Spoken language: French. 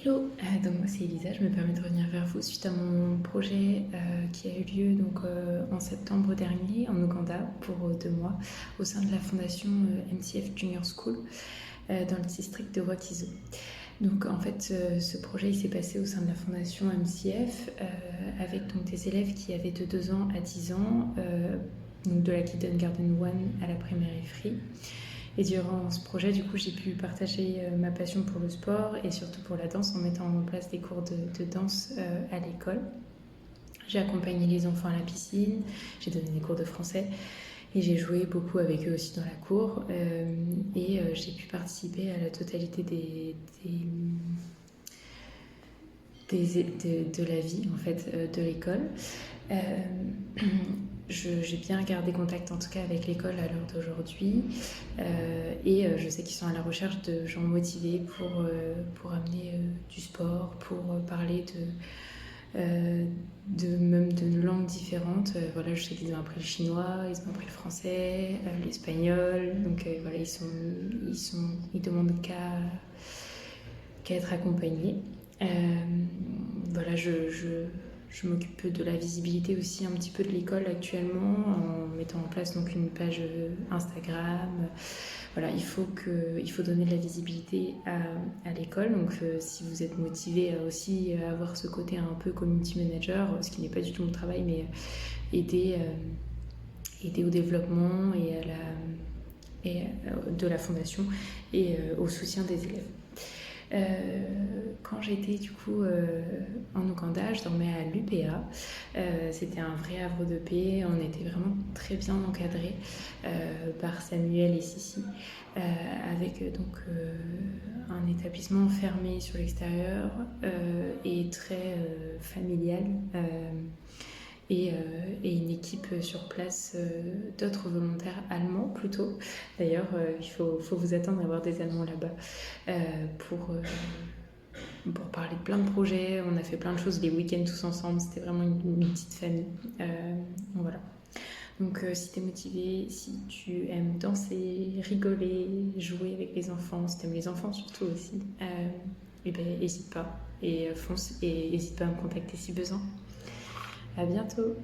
Hello, donc moi c'est Elisa, je me permets de revenir vers vous suite à mon projet qui a eu lieu en septembre dernier en Ouganda pour 2 mois au sein de la fondation MCF Junior School dans le district de Wakiso. Donc en fait ce projet il s'est passé au sein de la fondation MCF avec donc des élèves qui avaient de 2 ans à 10 ans, donc de la Kindergarten 1 à la Primary Free. Et durant ce projet, du coup, j'ai pu partager ma passion pour le sport et surtout pour la danse en mettant en place des cours de danse à l'école. J'ai accompagné les enfants à la piscine, j'ai donné des cours de français et j'ai joué beaucoup avec eux aussi dans la cour. J'ai pu participer à la totalité de la vie en fait de l'école. J'ai bien gardé contact en tout cas avec l'école à l'heure d'aujourd'hui je sais qu'ils sont à la recherche de gens motivés pour amener du sport, pour parler même de langues différentes. Voilà, je sais qu'ils ont appris le chinois, ils ont appris le français, l'espagnol, donc voilà, ils demandent qu'à être accompagnés. Voilà, je m'occupe de la visibilité aussi un petit peu de l'école actuellement en mettant en place donc une page Instagram. Voilà, il faut donner de la visibilité à l'école. Donc si vous êtes motivé aussi à avoir ce côté un peu community manager, ce qui n'est pas du tout mon travail, mais aider au développement de la fondation et au soutien des élèves. Quand j'étais du coup en Ouganda, je dormais à l'UPA. C'était un vrai havre de paix. On était vraiment très bien encadrés par Samuel et Sissi, avec un établissement fermé sur l'extérieur et très familial. Et une équipe sur place d'autres volontaires allemands plutôt. D'ailleurs, il faut vous attendre à voir des Allemands là-bas pour parler de plein de projets. On a fait plein de choses, les week-ends tous ensemble, c'était vraiment une petite famille. Voilà. Donc si tu es motivé, si tu aimes danser, rigoler, jouer avec les enfants, si tu aimes les enfants surtout aussi, n'hésite pas et fonce et n'hésite pas à me contacter si besoin. À bientôt.